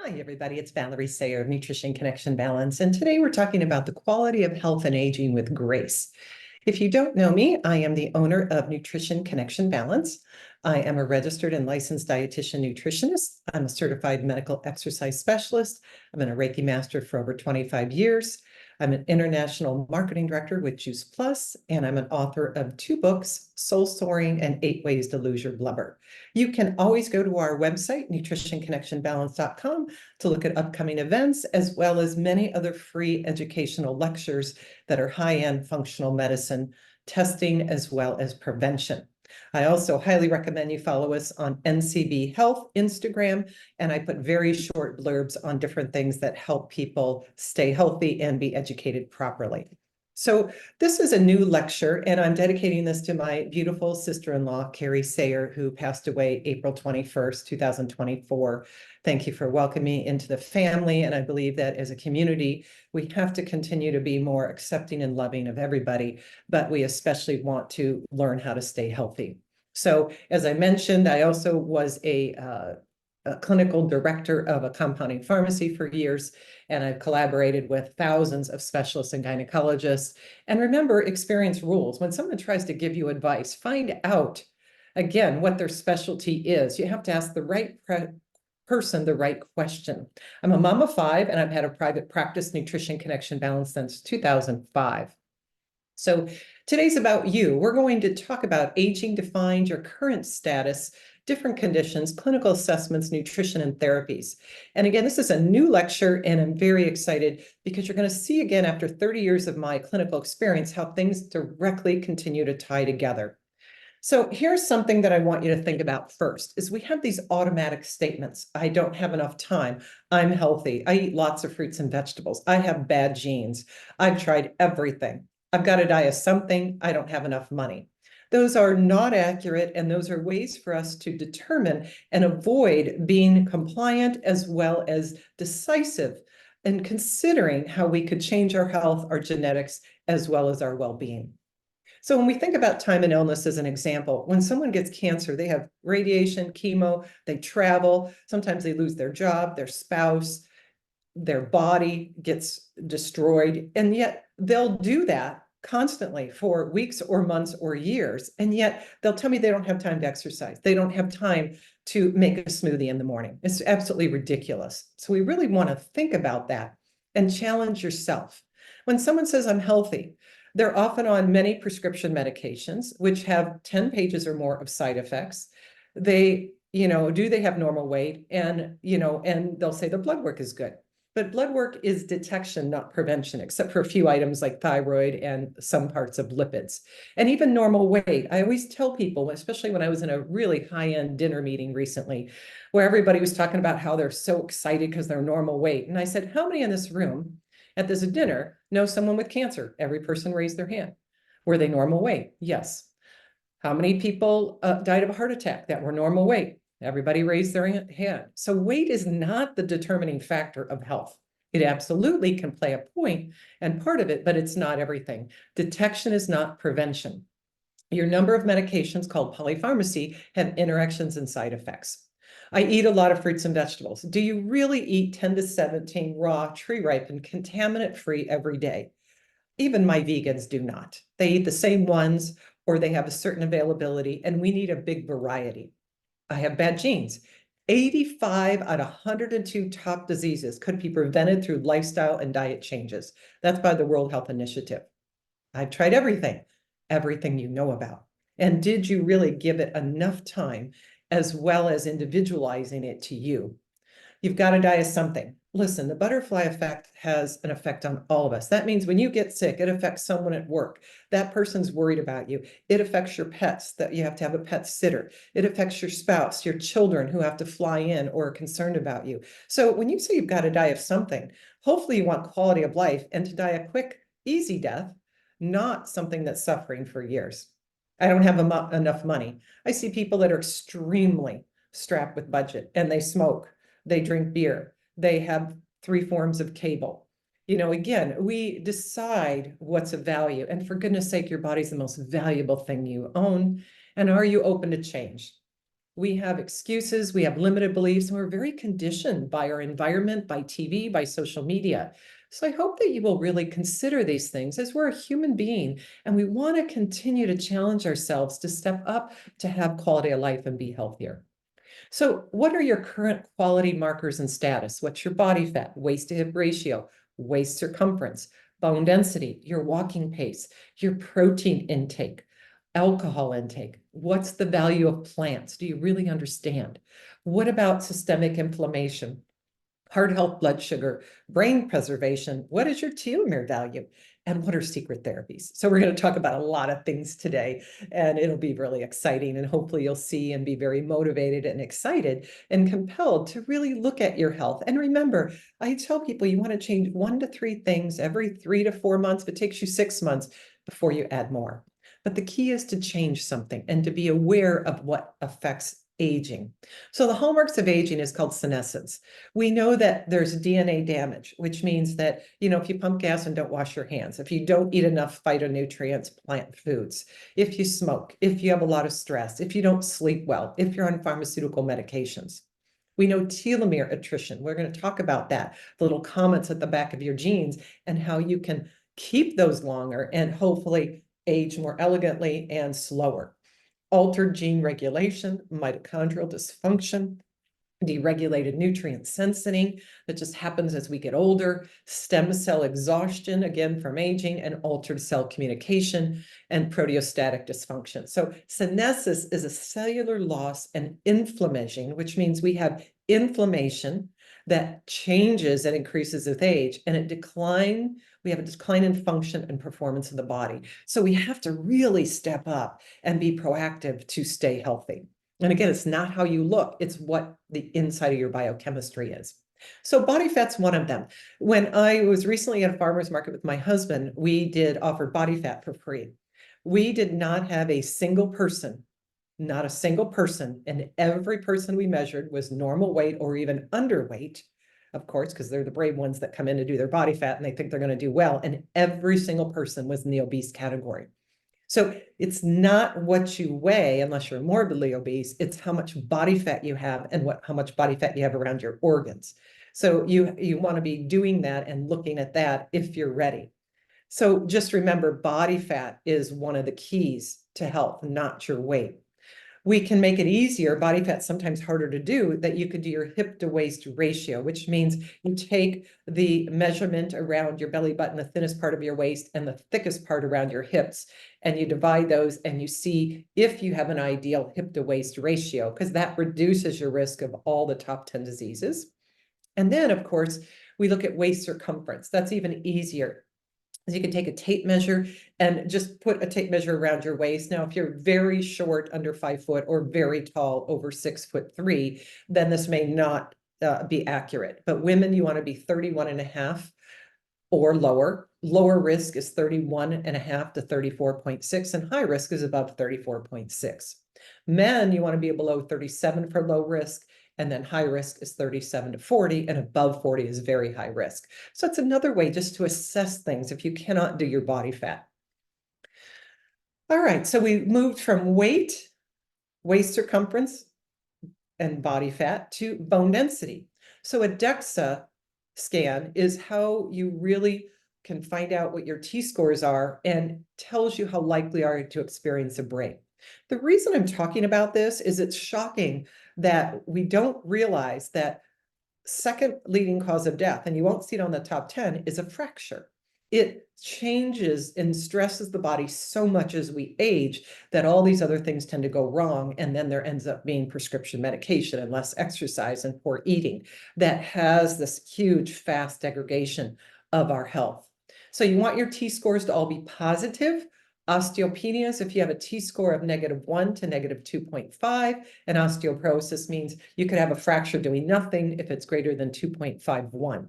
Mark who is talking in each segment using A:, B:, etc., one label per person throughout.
A: Hi, everybody. It's Valerie Sayer of Nutrition Connection Balance. And today we're talking about the quality of health and aging with grace. If you don't know me, I am the owner of Nutrition Connection Balance. I am a registered and licensed dietitian nutritionist. I'm a certified medical exercise specialist. I've been a Reiki master for over 25 years. I'm an international marketing director with Juice Plus, and I'm an author of 2 books, Soul Soaring and 8 Ways to Lose Your Blubber. You can always go to our website, nutritionconnectionbalance.com, to look at upcoming events, as well as many other free educational lectures that are high-end functional medicine testing, as well as prevention. I also highly recommend you follow us on NCB Health Instagram, and I put very short blurbs on different things that help people stay healthy and be educated properly. So this is a new lecture, and I'm dedicating this to my beautiful sister-in-law, Carrie Sayer, who passed away April 21st, 2024. Thank you for welcoming me into the family, and I believe that as a community, we have to continue to be more accepting and loving of everybody, but we especially want to learn how to stay healthy. So as I mentioned, I also was a clinical director of a compounding pharmacy for years, and I've collaborated with thousands of specialists and gynecologists. And remember, experience rules. When someone tries to give you advice, find out, again, what their specialty is. You have to ask the right person the right question. I'm a mom of 5, and I've had a private practice, Nutrition Connection Balance, since 2005. So today's about you. We're going to talk about aging defined, your current status, different conditions, clinical assessments, nutrition, and therapies. And again, this is a new lecture, and I'm very excited because you're going to see again, after 30 years of my clinical experience, how things directly continue to tie together. So here's something that I want you to think about first, is we have these automatic statements. I don't have enough time. I'm healthy. I eat lots of fruits and vegetables. I have bad genes. I've tried everything. I've got to die of something. I don't have enough money. Those are not accurate, and those are ways for us to determine and avoid being compliant as well as decisive and considering how we could change our health, our genetics, as well as our well-being. So when we think about time and illness as an example, when someone gets cancer, they have radiation, chemo, they travel, sometimes they lose their job, their spouse, their body gets destroyed, and yet they'll do that constantly for weeks or months or years, and yet they'll tell me they don't have time to exercise. They don't have time to make a smoothie in the morning. It's absolutely ridiculous. So we really want to think about that and challenge yourself. When someone says, I'm healthy, they're often on many prescription medications, which have 10 pages or more of side effects. They, do they have normal weight? And, and they'll say their blood work is good. But blood work is detection, not prevention, except for a few items like thyroid and some parts of lipids. And even normal weight. I always tell people, especially when I was in a really high-end dinner meeting recently, where everybody was talking about how they're so excited because they're normal weight. And I said, how many in this room at this dinner know someone with cancer? Every person raised their hand. Were they normal weight? Yes. How many people died of a heart attack that were normal weight? Everybody raised their hand. So weight is not the determining factor of health. It absolutely can play a point and part of it, but it's not everything. Detection is not prevention. Your number of medications, called polypharmacy, have interactions and side effects. I eat a lot of fruits and vegetables. Do you really eat 10 to 17 raw, tree-ripened, contaminant-free every day? Even my vegans do not. They eat the same ones, or they have a certain availability, and we need a big variety. I have bad genes. 85 out of 102 top diseases could be prevented through lifestyle and diet changes. That's by the World Health Initiative. I've tried everything you know about. And did you really give it enough time, as well as individualizing it to you? You've got to die of something. Listen, the butterfly effect has an effect on all of us. That means when you get sick, it affects someone at work. That person's worried about you. It affects your pets, that you have to have a pet sitter. It affects your spouse, your children who have to fly in or are concerned about you. So when you say you've got to die of something, hopefully you want quality of life and to die a quick, easy death, not something that's suffering for years. I don't have enough money. I see people that are extremely strapped with budget, and they smoke, they drink beer, they have 3 forms of cable. Again, we decide what's of value. And for goodness sake, your body's the most valuable thing you own. And are you open to change? We have excuses, we have limited beliefs, and we're very conditioned by our environment, by TV, by social media. So I hope that you will really consider these things as we're a human being and we want to continue to challenge ourselves to step up to have quality of life and be healthier. So what are your current quality markers and status? What's your body fat, waist to hip ratio, waist circumference, bone density, your walking pace, your protein intake, alcohol intake? What's the value of plants? Do you really understand? What about systemic inflammation? Heart health, blood sugar, brain preservation. What is your telomere value? And what are secret therapies? So we're going to talk about a lot of things today, and it'll be really exciting. And hopefully you'll see and be very motivated and excited and compelled to really look at your health. And remember, I tell people you want to change 1 to 3 things every 3 to 4 months. If it takes you 6 months before you add more. But the key is to change something and to be aware of what affects aging. So the hallmarks of aging is called senescence. We know that there's DNA damage, which means that, if you pump gas and don't wash your hands, if you don't eat enough phytonutrients, plant foods, if you smoke, if you have a lot of stress, if you don't sleep well, if you're on pharmaceutical medications. We know telomere attrition. We're going to talk about that, the little comments at the back of your genes and how you can keep those longer and hopefully age more elegantly and slower. Altered gene regulation, mitochondrial dysfunction, deregulated nutrient sensing that just happens as we get older, stem cell exhaustion, again from aging, and altered cell communication, and proteostatic dysfunction. So senescence is a cellular loss and inflammation, which means we have inflammation that changes and increases with age, and we have a decline in function and performance of the body. So we have to really step up and be proactive to stay healthy. And again, it's not how you look, it's what the inside of your biochemistry is. So body fat's one of them. When I was recently at a farmer's market with my husband, we did offer body fat for free. We did not have a single person, not a single person, and every person we measured was normal weight or even underweight, of course, because they're the brave ones that come in to do their body fat and they think they're going to do well. And every single person was in the obese category. So it's not what you weigh unless you're morbidly obese, it's how much body fat you have and how much body fat you have around your organs. So you want to be doing that and looking at that if you're ready. So just remember, body fat is one of the keys to health, not your weight. We can make it easier, body fat's sometimes harder to do, that you could do your hip to waist ratio, which means you take the measurement around your belly button, the thinnest part of your waist, and the thickest part around your hips, and you divide those and you see if you have an ideal hip to waist ratio, because that reduces your risk of all the top 10 diseases. And then, of course, we look at waist circumference. That's even easier. You can take a tape measure and just put a tape measure around your waist. Now, if you're very short, under 5 foot, or very tall, over 6'3", then this may not be accurate. But women, you want to be 31.5 or lower. Lower risk is 31.5 to 34.6, and high risk is above 34.6. Men, you want to be below 37 for low risk, and then high risk is 37 to 40, and above 40 is very high risk. So it's another way just to assess things if you cannot do your body fat. All right, so we moved from weight, waist circumference, and body fat to bone density. So a DEXA scan is how you really can find out what your T-scores are and tells you how likely are you to experience a break. The reason I'm talking about this is it's shocking that we don't realize that second leading cause of death, and you won't see it on the top 10, is a fracture. It changes and stresses the body so much as we age that all these other things tend to go wrong. And then there ends up being prescription medication and less exercise and poor eating that has this huge, fast degradation of our health. So you want your T-scores to all be positive. Osteopenias, if you have a T-score of -1 to -2.5, and osteoporosis means you could have a fracture doing nothing if it's greater than 2.51.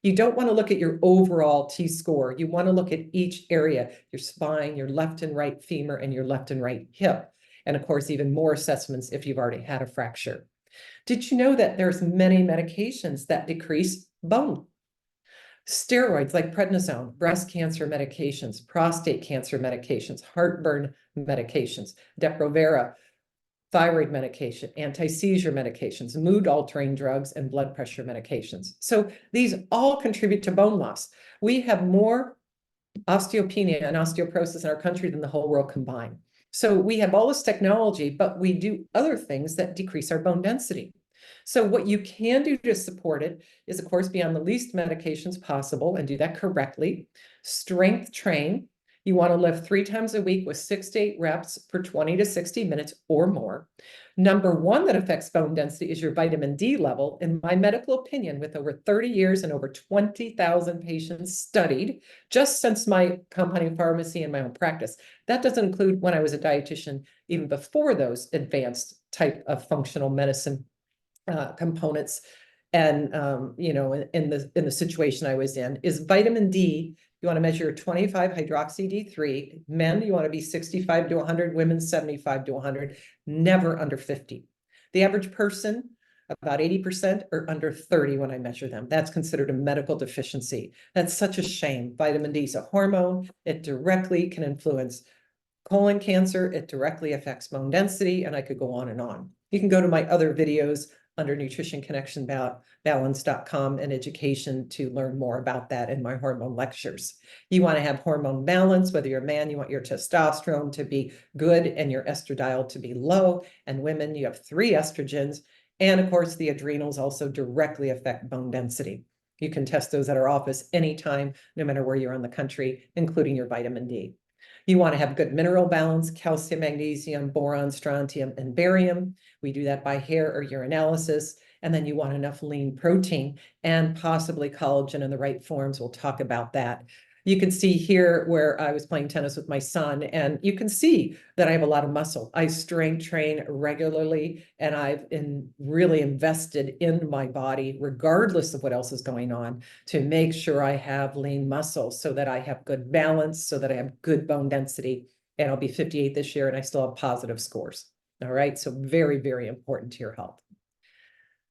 A: You don't want to look at your overall T-score. You want to look at each area, your spine, your left and right femur, and your left and right hip. And of course, even more assessments if you've already had a fracture. Did you know that there's many medications that decrease bone? Steroids like prednisone, breast cancer medications, prostate cancer medications, heartburn medications, Depo-Provera, thyroid medication, anti-seizure medications, mood-altering drugs, and blood pressure medications. So these all contribute to bone loss. We have more osteopenia and osteoporosis in our country than the whole world combined. So we have all this technology, but we do other things that decrease our bone density. So what you can do to support it is, of course, be on the least medications possible and do that correctly. Strength train. You want to lift 3 times a week with 6 to 8 reps for 20 to 60 minutes or more. Number one that affects bone density is your vitamin D level. In my medical opinion, with over 30 years and over 20,000 patients studied, just since my compounding pharmacy and my own practice, that doesn't include when I was a dietitian, even before those advanced type of functional medicine components. And in the situation I was in, is vitamin D. You want to measure 25 hydroxy D3. Men, you want to be 65 to 100. Women, 75 to 100. Never under 50. The average person, about 80%, are under 30 when I measure them. That's considered a medical deficiency. That's such a shame. Vitamin D is a hormone. It directly can influence colon cancer. It directly affects bone density, and I could go on and on. You can go to my other videos under nutritionconnectionbalance.com and education to learn more about that in my hormone lectures. You want to have hormone balance, whether you're a man, you want your testosterone to be good and your estradiol to be low. And women, you have 3 estrogens. And of course, the adrenals also directly affect bone density. You can test those at our office anytime, no matter where you're in the country, including your vitamin D. You want to have good mineral balance, calcium, magnesium, boron, strontium, and barium. We do that by hair or urinalysis. And then you want enough lean protein and possibly collagen in the right forms. We'll talk about that. You can see here where I was playing tennis with my son, and you can see that I have a lot of muscle. I strength train regularly, and I've really invested in my body, regardless of what else is going on, to make sure I have lean muscle so that I have good balance, so that I have good bone density. And I'll be 58 this year, and I still have positive scores. All right, so very, very important to your health.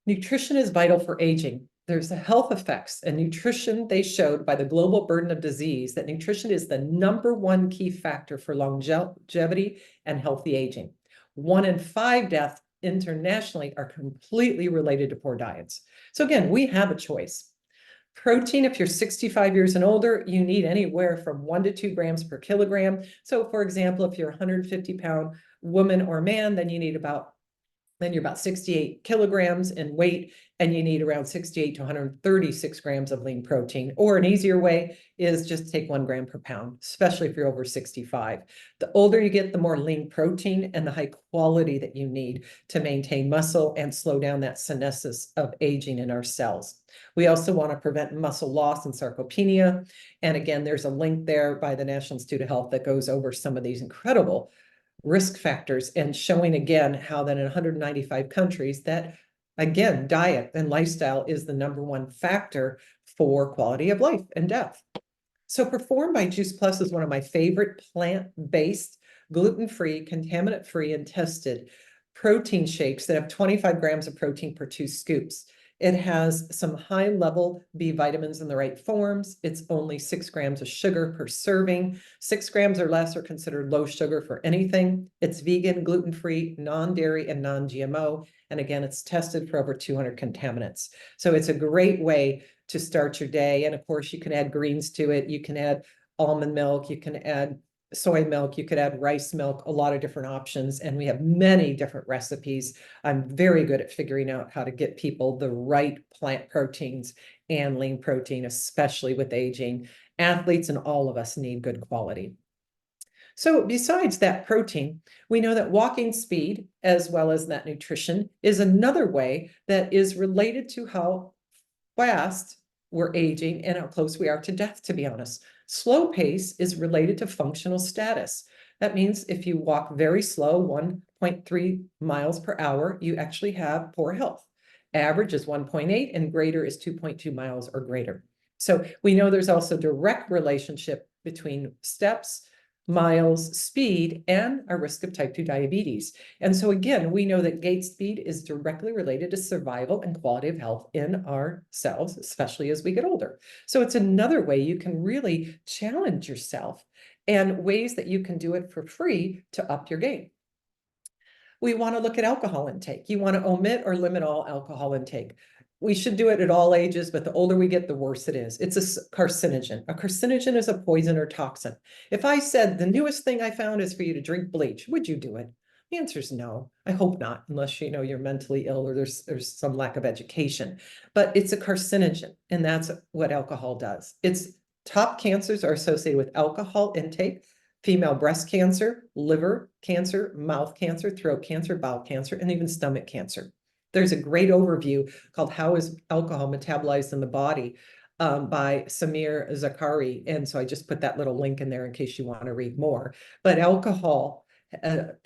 A: Nutrition is vital for aging. There's the health effects, and nutrition, they showed by the global burden of disease that nutrition is the #1 key factor for longevity and healthy aging. 1 in 5 deaths internationally are completely related to poor diets. So again, we have a choice. Protein, if you're 65 years and older, you need anywhere from 1 to 2 grams per kilogram. So for example, if you're a 150-pound woman or man, then you're about 68 kilograms in weight, and you need around 68 to 136 grams of lean protein. Or an easier way is just take 1 gram per pound, especially if you're over 65. The older you get, the more lean protein and the high quality that you need to maintain muscle and slow down that senescence of aging in our cells. We also want to prevent muscle loss and sarcopenia. And again, there's a link there by the National Institute of Health that goes over some of these incredible risk factors and showing again how that in 195 countries that, again, diet and lifestyle is the #1 factor for quality of life and death. So Perform by Juice Plus is one of my favorite plant-based, gluten-free, contaminant-free, and tested protein shakes that have 25 grams of protein per 2 scoops. It has some high-level B vitamins in the right forms. It's only 6 grams of sugar per serving. 6 grams or less are considered low sugar for anything. It's vegan, gluten-free, non-dairy, and non-GMO. And again, it's tested for over 200 contaminants. So it's a great way to start your day. And of course, you can add greens to it. You can add almond milk. You can add soy milk, you could add rice milk, a lot of different options, and we have many different recipes. I'm very good at figuring out how to get people the right plant proteins and lean protein, especially with aging. Athletes and all of us need good quality. So besides that protein, we know that walking speed, as well as that nutrition, is another way that is related to how fast we're aging and how close we are to death, to be honest. Slow pace is related to functional status. That means if you walk very slow, 1.3 miles per hour, you actually have poor health. Average is 1.8 and greater is 2.2 miles or greater. So we know there's also direct relationship between steps, miles, speed, and a risk of type 2 diabetes. And so again, we know that gait speed is directly related to survival and quality of health in ourselves, especially as we get older. So it's another way you can really challenge yourself and ways that you can do it for free to up your game. We want to look at alcohol intake. You want to omit or limit all alcohol intake. We should do it at all ages, but the older we get, the worse it is. It's a carcinogen. A carcinogen is a poison or toxin. If I said the newest thing I found is for you to drink bleach, would you do it? The answer is no. I hope not, unless you know you're mentally ill or there's some lack of education. But it's a carcinogen, and that's what alcohol does. Its top cancers are associated with alcohol intake, female breast cancer, liver cancer, mouth cancer, throat cancer, bowel cancer, and even stomach cancer. There's a great overview called How is Alcohol Metabolized in the Body by Samir Zakari. And so I just put that little link in there in case you want to read more. But alcohol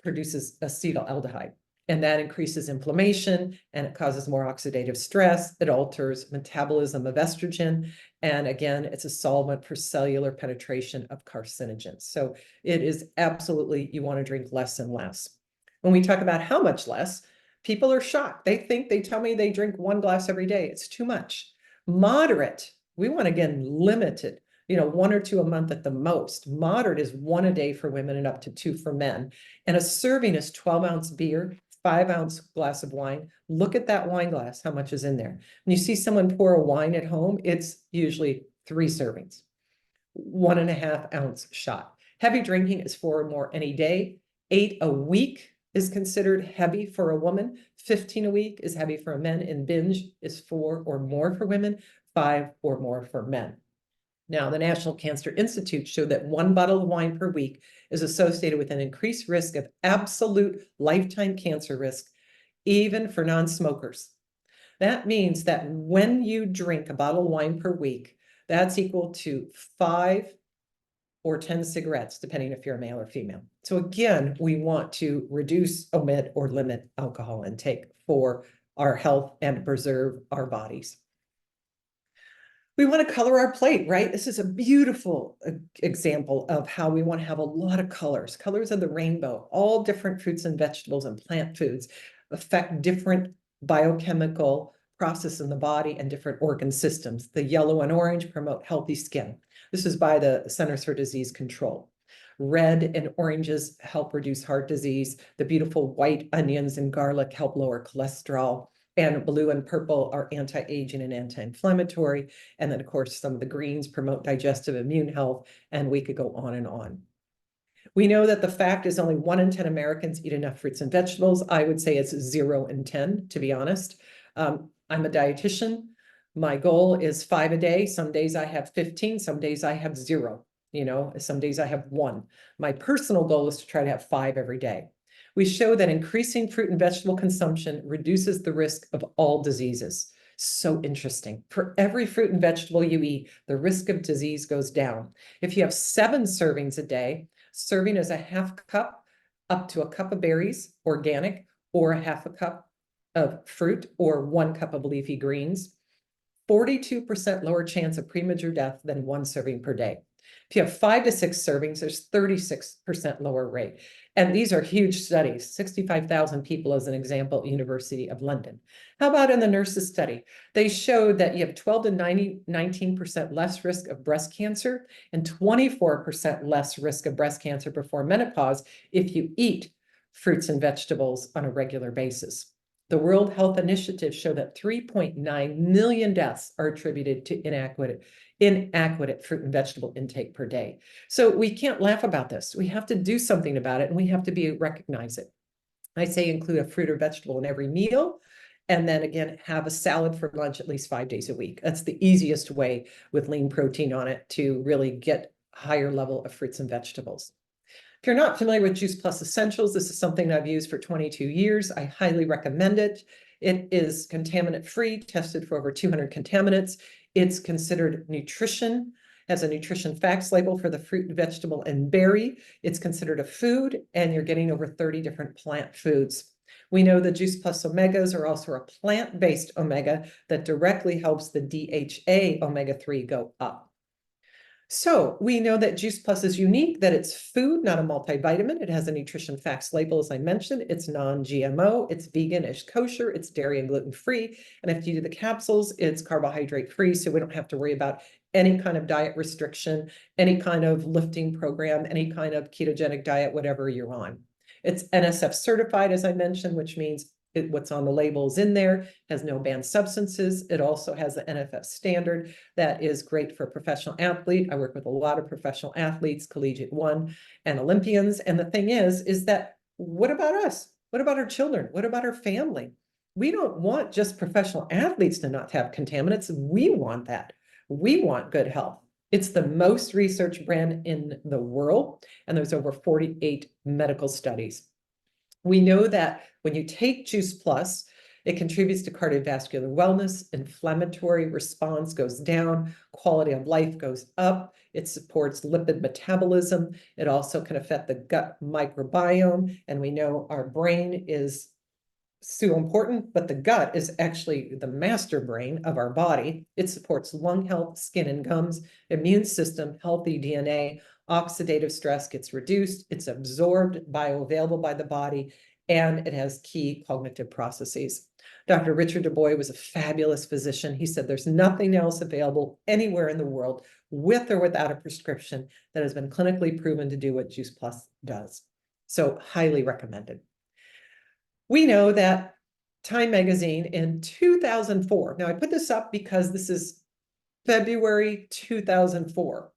A: produces acetaldehyde, and that increases inflammation, and it causes more oxidative stress. It alters metabolism of estrogen. And again, it's a solvent for cellular penetration of carcinogens. So it is absolutely, you want to drink less and less. When we talk about how much less, people are shocked. They tell me they drink 1 glass every day. It's too much. Moderate, we want, again, limited, 1 or 2 a month at the most. Moderate is 1 a day for women and up to 2 for men. And a serving is 12-ounce beer, 5-ounce glass of wine. Look at that wine glass, how much is in there. When you see someone pour a wine at home, it's usually 3 servings, 1.5-ounce shot. Heavy drinking is 4 or more any day. 8 a week is considered heavy for a woman. 15 a week is heavy for a man, and binge is 4 or more for women, 5 or more for men. Now, the National Cancer Institute showed that 1 bottle of wine per week is associated with an increased risk of absolute lifetime cancer risk, even for non-smokers. That means that when you drink a bottle of wine per week, that's equal to 5 or 10 cigarettes, depending if you're a male or female. So again, we want to reduce, omit, or limit alcohol intake for our health and preserve our bodies. We want to color our plate, right? This is a beautiful example of how we want to have a lot of colors, colors of the rainbow. All different fruits and vegetables and plant foods affect different biochemical processes in the body and different organ systems. The yellow and orange promote healthy skin. This is by the Centers for Disease Control. Red and oranges help reduce heart disease. The beautiful white onions and garlic help lower cholesterol. And blue and purple are anti-aging and anti-inflammatory. And then, of course, some of the greens promote digestive immune health, and we could go on and on. We know that the fact is only 1 in 10 Americans eat enough fruits and vegetables. I would say it's 0 in 10, to be honest. I'm a dietitian. My goal is 5 a day. Some days I have 15, some days I have 0. Some days I have 1. My personal goal is to try to have 5 every day. We show that increasing fruit and vegetable consumption reduces the risk of all diseases. So interesting. For every fruit and vegetable you eat, the risk of disease goes down. If you have 7 servings a day, serving is a half cup up to a cup of berries, organic, or a half a cup of fruit, or 1 cup of leafy greens, 42% lower chance of premature death than 1 serving per day. If you have 5 to 6 servings, there's 36% lower rate. And these are huge studies, 65,000 people as an example, University of London. How about in the nurses study? They showed that you have 12 to 19% less risk of breast cancer and 24% less risk of breast cancer before menopause if you eat fruits and vegetables on a regular basis. The World Health Initiative showed that 3.9 million deaths are attributed to inadequate fruit and vegetable intake per day. So we can't laugh about this. We have to do something about it, and we have to recognize it. I say include a fruit or vegetable in every meal, and then again, have a salad for lunch at least 5 days a week. That's the easiest way with lean protein on it to really get higher level of fruits and vegetables. If you're not familiar with Juice Plus Essentials, this is something I've used for 22 years. I highly recommend it. It is contaminant-free, tested for over 200 contaminants. It's considered nutrition, has a nutrition facts label for the fruit, vegetable, and berry. It's considered a food, and you're getting over 30 different plant foods. We know the Juice Plus Omegas are also a plant-based omega that directly helps the DHA omega-3 go up. So we know that Juice Plus is unique, that it's food, not a multivitamin. It has a nutrition facts label, as I mentioned. It's non-GMO, it's vegan, it's kosher, it's dairy and gluten-free. And if you do the capsules, it's carbohydrate-free, so we don't have to worry about any kind of diet restriction, any kind of lifting program, any kind of ketogenic diet, whatever you're on. It's NSF certified, as I mentioned, which means what's on the label is in there, has no banned substances. It also has the NFF standard that is great for a professional athlete. I work with a lot of professional athletes, collegiate one and Olympians. And the thing is that what about us? What about our children? What about our family? We don't want just professional athletes to not have contaminants. We want that. We want good health. It's the most researched brand in the world, and there's over 48 medical studies. We know that when you take Juice Plus, it contributes to cardiovascular wellness, inflammatory response goes down, quality of life goes up, it supports lipid metabolism, it also can affect the gut microbiome, and we know our brain is so important, but the gut is actually the master brain of our body. It supports lung health, skin and gums, immune system, healthy DNA, oxidative stress gets reduced, it's absorbed, bioavailable by the body, and it has key cognitive processes. Dr. Richard Du Bois was a fabulous physician. He said there's nothing else available anywhere in the world with or without a prescription that has been clinically proven to do what Juice Plus does. So highly recommended. We know that Time Magazine in 2004, now I put this up because this is February 2004,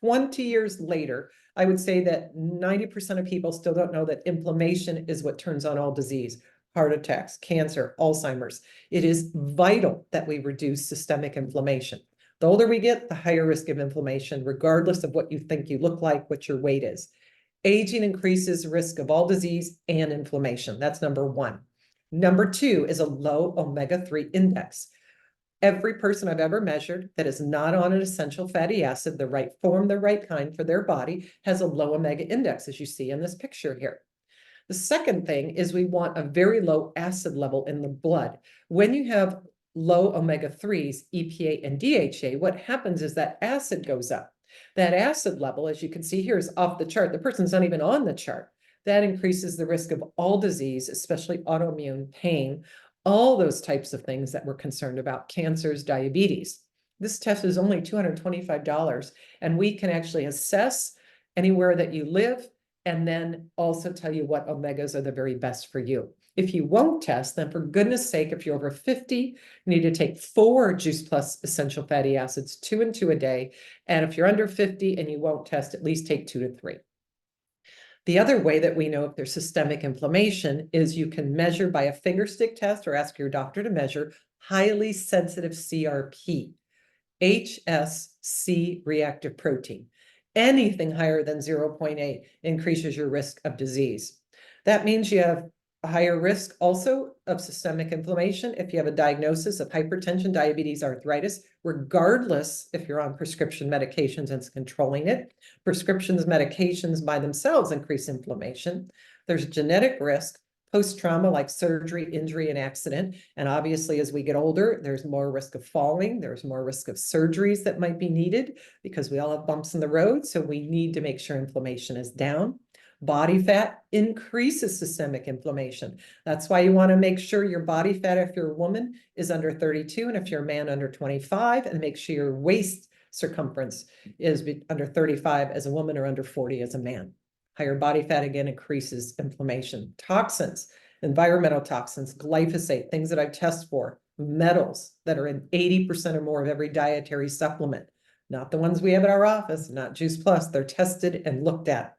A: 20 years later, I would say that 90% of people still don't know that inflammation is what turns on all disease, heart attacks, cancer, Alzheimer's. It is vital that we reduce systemic inflammation. The older we get, the higher risk of inflammation, regardless of what you think you look like, what your weight is. Aging increases risk of all disease and inflammation. That's number one. Number two is a low omega-3 index. Every person I've ever measured that is not on an essential fatty acid, the right form, the right kind for their body, has a low omega index, as you see in this picture here. The second thing is we want a very low acid level in the blood. When you have low omega-3s, EPA and DHA, what happens is that acid goes up. That acid level, as you can see here, is off the chart. The person's not even on the chart. That increases the risk of all disease, especially autoimmune pain, all those types of things that we're concerned about, cancers, diabetes. This test is only $225, and we can actually assess anywhere that you live and then also tell you what omegas are the very best for you. If you won't test, then for goodness sake, if you're over 50, you need to take 4 Juice Plus essential fatty acids, 2 and 2 a day. And if you're under 50 and you won't test, at least take 2 to 3. The other way that we know if there's systemic inflammation is you can measure by a finger stick test or ask your doctor to measure highly sensitive CRP, HSC reactive protein. Anything higher than 0.8 increases your risk of disease. That means you have a higher risk also of systemic inflammation if you have a diagnosis of hypertension, diabetes, arthritis, regardless if you're on prescription medications and it's controlling it. Prescriptions medications by themselves increase inflammation. There's genetic risk, post-trauma like surgery, injury, and accident. And obviously, as we get older, there's more risk of falling. There's more risk of surgeries that might be needed because we all have bumps in the road. So we need to make sure inflammation is down. Body fat increases systemic inflammation. That's why you want to make sure your body fat, if you're a woman, is under 32, and if you're a man, under 25, and make sure your waist circumference is under 35 as a woman or under 40 as a man. Higher body fat, again, increases inflammation. Toxins, environmental toxins, glyphosate, things that I test for, metals that are in 80% or more of every dietary supplement, not the ones we have at our office, not Juice Plus. They're tested and looked at.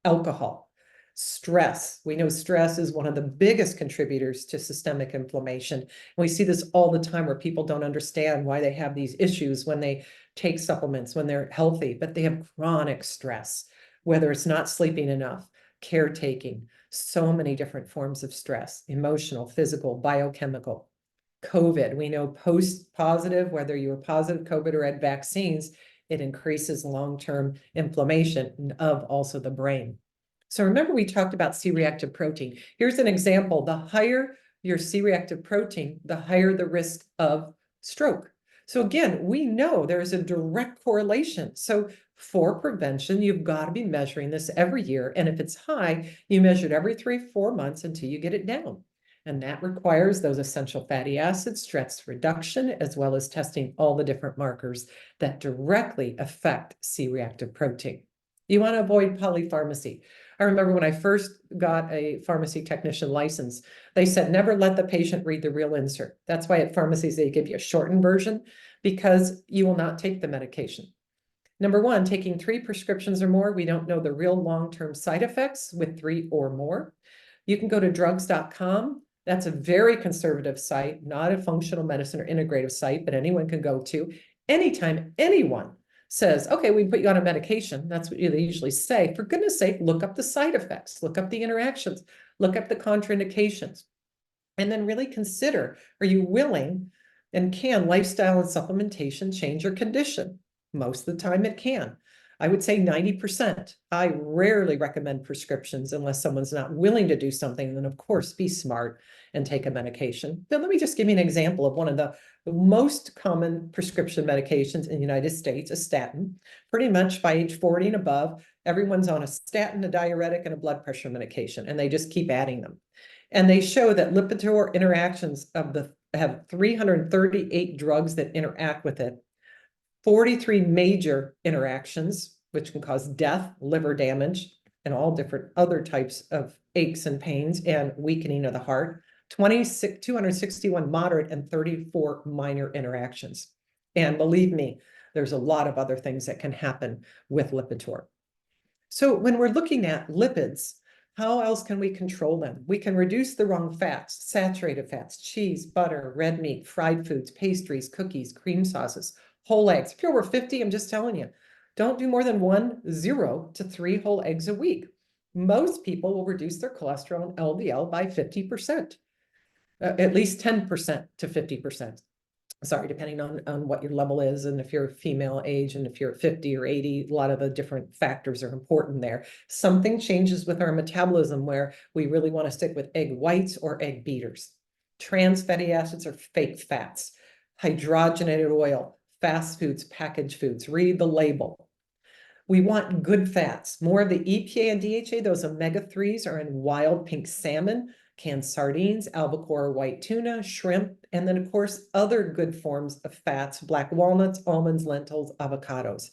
A: Alcohol, stress. We know stress is one of the biggest contributors to systemic inflammation. And we see this all the time where people don't understand why they have these issues when they take supplements, when they're healthy, but they have chronic stress, whether it's not sleeping enough, caretaking, so many different forms of stress, emotional, physical, biochemical. COVID, we know post-positive, whether you were positive COVID or had vaccines, it increases long-term inflammation of also the brain. So remember, we talked about C-reactive protein. Here's an example. The higher your C-reactive protein, the higher the risk of stroke. So again, we know there's a direct correlation. So for prevention, you've got to be measuring this every year. And if it's high, you measure it every 3-4 months until you get it down. And that requires those essential fatty acids, stress reduction, as well as testing all the different markers that directly affect C-reactive protein. You want to avoid polypharmacy. I remember when I first got a pharmacy technician license, they said, never let the patient read the real insert. That's why at pharmacies, they give you a shortened version because you will not take the medication. Number one, taking 3 prescriptions or more, we don't know the real long-term side effects with 3 or more. You can go to drugs.com. That's a very conservative site, not a functional medicine or integrative site, but anyone can go to. Anytime anyone says, okay, we put you on a medication, that's what they usually say. For goodness sake, look up the side effects, look up the interactions, look up the contraindications, and then really consider, are you willing and can lifestyle and supplementation change your condition? Most of the time it can. I would say 90%. I rarely recommend prescriptions unless someone's not willing to do something. Then of course, be smart and take a medication. But let me just give you an example of one of the most common prescription medications in the United States, a statin. Pretty much by age 40 and above, everyone's on a statin, a diuretic, and a blood pressure medication, and they just keep adding them. And they show that Lipitor interactions have 338 drugs that interact with it. 43 major interactions, which can cause death, liver damage, and all different other types of aches and pains and weakening of the heart. 261 moderate and 34 minor interactions. And believe me, there's a lot of other things that can happen with Lipitor. So when we're looking at lipids, how else can we control them? We can reduce the wrong fats, saturated fats, cheese, butter, red meat, fried foods, pastries, cookies, cream sauces, whole eggs. If you're over 50, I'm just telling you, don't do more than 0 to 3 whole eggs a week. Most people will reduce their cholesterol and LDL by 50%, at least 10% to 50%. Sorry, depending on what your level is, and if you're female age, and if you're 50 or 80, a lot of the different factors are important there. Something changes with our metabolism where we really want to stick with egg whites or egg beaters. Trans fatty acids are fake fats. Hydrogenated oil, fast foods, packaged foods. Read the label. We want good fats. More of the EPA and DHA, those omega-3s, are in wild pink salmon, canned sardines, albacore white tuna, shrimp, and then of course, other good forms of fats, black walnuts, almonds, lentils, avocados.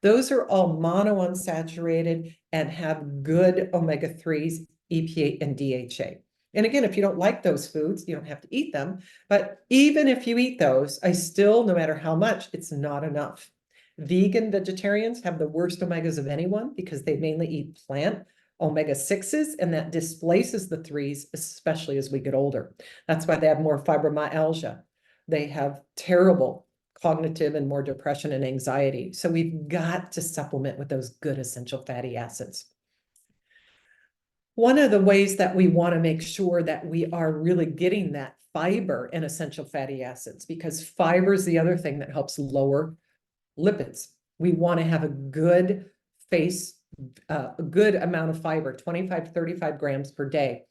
A: Those are all monounsaturated and have good omega-3s, EPA and DHA. And again, if you don't like those foods, you don't have to eat them. But even if you eat those, no matter how much, it's not enough. Vegan vegetarians have the worst omegas of anyone because they mainly eat plant omega-6s, and that displaces the 3s, especially as we get older. That's why they have more fibromyalgia. They have terrible cognitive and more depression and anxiety. So we've got to supplement with those good essential fatty acids. One of the ways that we want to make sure that we are really getting that fiber and essential fatty acids, because fiber is the other thing that helps lower lipids. We want to have a good a good amount of fiber, 25 to 35 grams per day.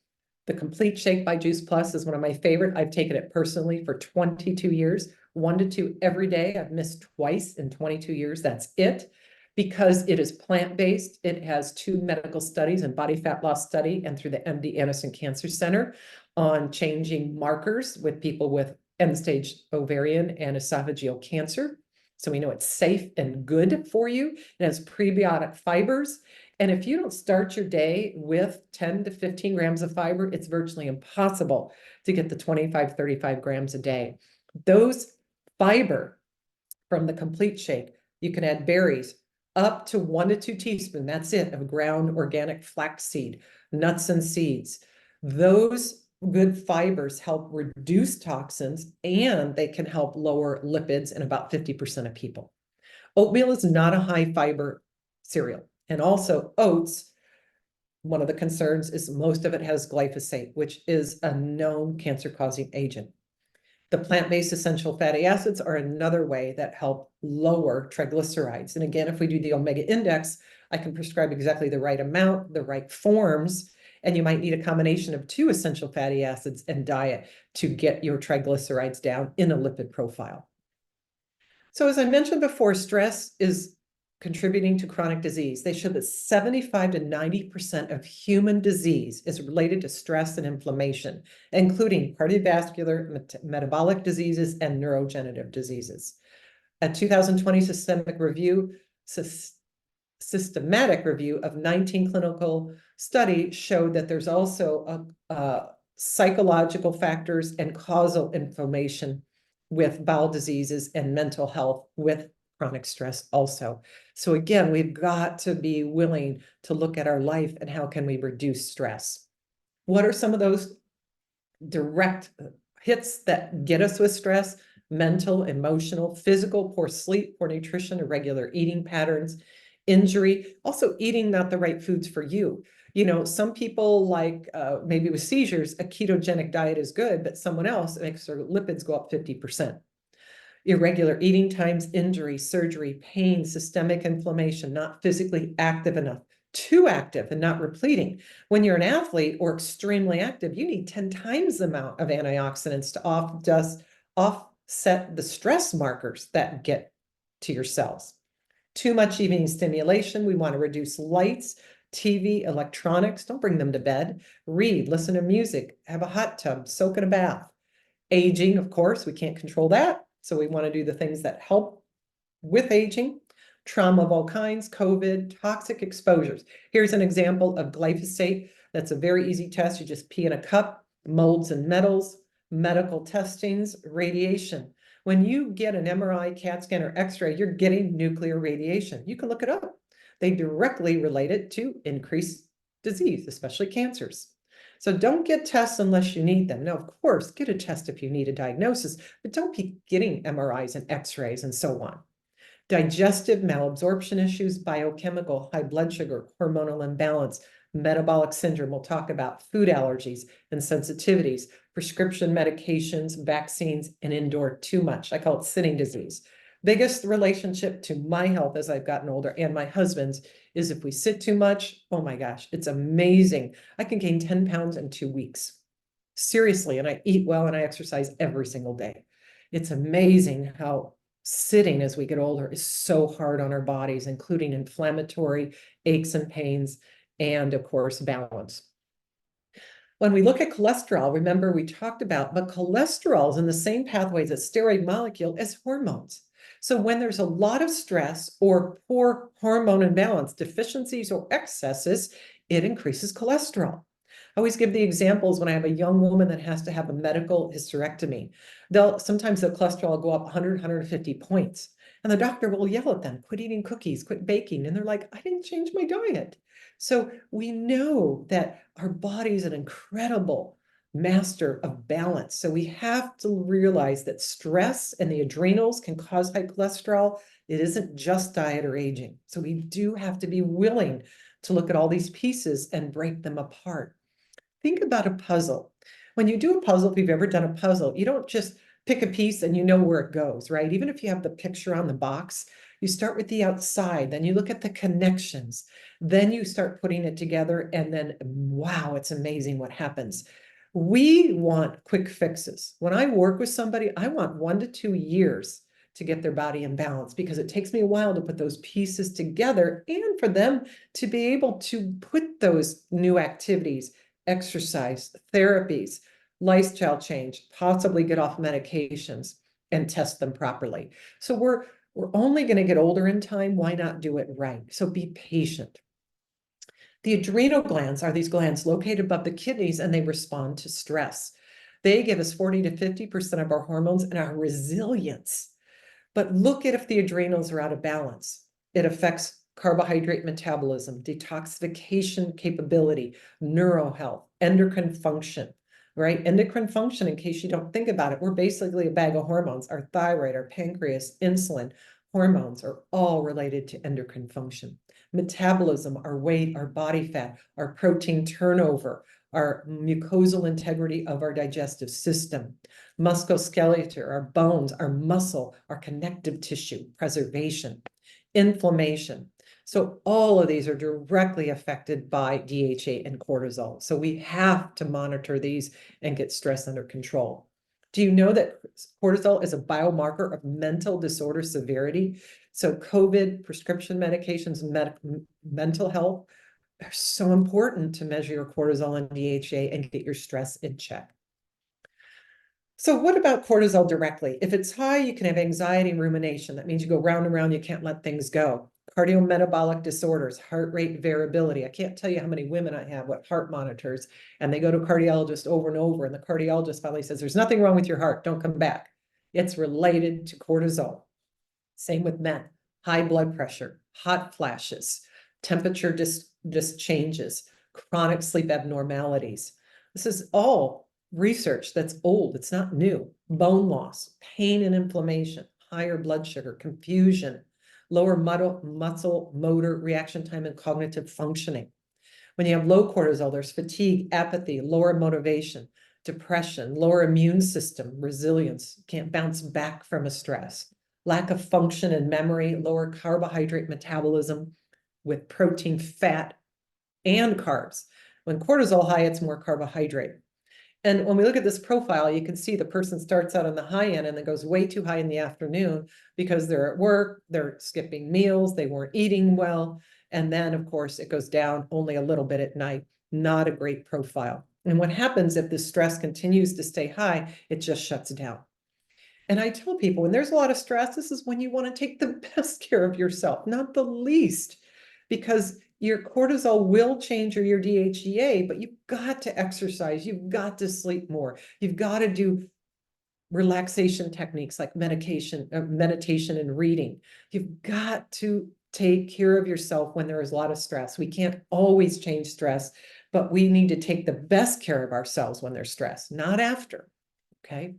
A: The Complete Shake by Juice Plus is one of my favorite. I've taken it personally for 22 years, 1 to 2 every day. I've missed twice in 22 years. That's it. Because it is plant-based, it has 2 medical studies, and body fat loss study, and through the MD Anderson Cancer Center on changing markers with people with end-stage ovarian and esophageal cancer. So we know it's safe and good for you. It has prebiotic fibers. And if you don't start your day with 10 to 15 grams of fiber, it's virtually impossible to get the 25, 35 grams a day. Those fiber from the Complete Shake, you can add berries, up to 1 to 2 teaspoons, that's it, of ground organic flaxseed, nuts and seeds. Those good fibers help reduce toxins, and they can help lower lipids in about 50% of people. Oatmeal is not a high fiber cereal. And also oats, one of the concerns is most of it has glyphosate, which is a known cancer-causing agent. The plant-based essential fatty acids are another way that help lower triglycerides. And again, if we do the omega index, I can prescribe exactly the right amount, the right forms, and you might need a combination of 2 essential fatty acids and diet to get your triglycerides down in a lipid profile. So as I mentioned before, stress is contributing to chronic disease. They show that 75 to 90% of human disease is related to stress and inflammation, including cardiovascular, metabolic diseases, and neurodegenerative diseases. A 2020 systematic review of 19 clinical study showed that there's also psychological factors and causal inflammation with bowel diseases and mental health with chronic stress also. So again, we've got to be willing to look at our life and how can we reduce stress. What are some of those direct hits that get us with stress? Mental, emotional, physical, poor sleep, poor nutrition, irregular eating patterns, injury, also eating not the right foods for you. You know, some people like maybe with seizures, a ketogenic diet is good, but someone else makes their lipids go up 50%. Irregular eating times, injury, surgery, pain, systemic inflammation, not physically active enough, too active and not repleting. When you're an athlete or extremely active, you need 10 times the amount of antioxidants to offset the stress markers that get to your cells. Too much evening stimulation. We want to reduce lights, TV, electronics. Don't bring them to bed. Read, listen to music, have a hot tub, soak in a bath. Aging, of course, we can't control that. So we want to do the things that help with aging. Trauma of all kinds, COVID, toxic exposures. Here's an example of glyphosate. That's a very easy test. You just pee in a cup, molds and metals, medical testings, radiation. When you get an MRI, CAT scan, or X-ray, you're getting nuclear radiation. You can look it up. They directly relate it to increased disease, especially cancers. So don't get tests unless you need them. Now, of course, get a test if you need a diagnosis, but don't be getting MRIs and X-rays and so on. Digestive malabsorption issues, biochemical, high blood sugar, hormonal imbalance, metabolic syndrome. We'll talk about food allergies and sensitivities, prescription medications, vaccines, and indoor too much. I call it sitting disease. Biggest relationship to my health as I've gotten older and my husband's is if we sit too much, oh my gosh, it's amazing. I can gain 10 pounds in 2 weeks. Seriously, and I eat well and I exercise every single day. It's amazing how sitting as we get older is so hard on our bodies, including inflammatory aches and pains, and of course, balance. When we look at cholesterol, remember we talked about, but cholesterol is in the same pathways as steroid molecule as hormones. So when there's a lot of stress or poor hormone imbalance, deficiencies or excesses, it increases cholesterol. I always give the examples when I have a young woman that has to have a medical hysterectomy. Sometimes the cholesterol will go up 100, 150 points. And the doctor will yell at them, quit eating cookies, quit baking. And they're like, I didn't change my diet. So we know that our body is an incredible master of balance. So we have to realize that stress and the adrenals can cause high cholesterol. It isn't just diet or aging. So we do have to be willing to look at all these pieces and break them apart. Think about a puzzle. When you do a puzzle, if you've ever done a puzzle, you don't just pick a piece and you know where it goes, right? Even if you have the picture on the box, you start with the outside, then you look at the connections, then you start putting it together, and then wow, it's amazing what happens. We want quick fixes. When I work with somebody, I want 1 to 2 years to get their body in balance because it takes me a while to put those pieces together and for them to be able to put those new activities, exercise, therapies, lifestyle change, possibly get off medications and test them properly. So we're only going to get older in time. Why not do it right? So be patient. The adrenal glands are these glands located above the kidneys, and they respond to stress. They give us 40 to 50% of our hormones and our resilience. But look at if the adrenals are out of balance. It affects carbohydrate metabolism, detoxification capability, neural health, endocrine function, right? Endocrine function, in case you don't think about it, we're basically a bag of hormones. Our thyroid, our pancreas, insulin, hormones are all related to endocrine function. Metabolism, our weight, our body fat, our protein turnover, our mucosal integrity of our digestive system, musculoskeletal, our bones, our muscle, our connective tissue, preservation, inflammation. So all of these are directly affected by DHA and cortisol. So we have to monitor these and get stress under control. Do you know that cortisol is a biomarker of mental disorder severity? So COVID, prescription medications, mental health are so important to measure your cortisol and DHA and get your stress in check. So what about cortisol directly? If it's high, you can have anxiety and rumination. That means you go round and round, you can't let things go. Cardiometabolic disorders, heart rate variability. I can't tell you how many women I have with heart monitors, and they go to a cardiologist over and over, and the cardiologist finally says, there's nothing wrong with your heart, don't come back. It's related to cortisol. Same with men, high blood pressure, hot flashes, temperature just changes, chronic sleep abnormalities. This is all research that's old, it's not new. Bone loss, pain and inflammation, higher blood sugar, confusion, lower muscle motor reaction time and cognitive functioning. When you have low cortisol, there's fatigue, apathy, lower motivation, depression, lower immune system, resilience, can't bounce back from a stress, lack of function and memory, lower carbohydrate metabolism with protein, fat, and carbs. When cortisol high, it's more carbohydrate. And when we look at this profile, you can see the person starts out on the high end and then goes way too high in the afternoon because they're at work, they're skipping meals, they weren't eating well. And then, of course, it goes down only a little bit at night. Not a great profile. And what happens if the stress continues to stay high, it just shuts down. And I tell people when there's a lot of stress, this is when you want to take the best care of yourself, not the least, because your cortisol will change or your DHEA, but you've got to exercise, you've got to sleep more, you've got to do relaxation techniques like meditation and reading. You've got to take care of yourself when there is a lot of stress. We can't always change stress, but we need to take the best care of ourselves when there's stress, not after, okay?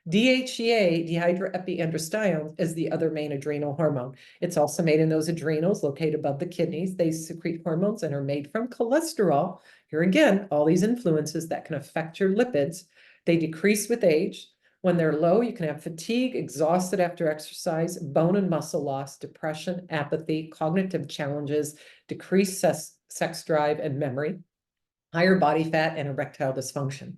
A: DHEA, dehydroepiandrosterone, is the other main adrenal hormone. It's also made in those adrenals located above the kidneys. They secrete hormones and are made from cholesterol. Here again, all these influences that can affect your lipids. They decrease with age. When they're low, you can have fatigue, exhausted after exercise, bone and muscle loss, depression, apathy, cognitive challenges, decreased sex drive and memory, higher body fat, and erectile dysfunction.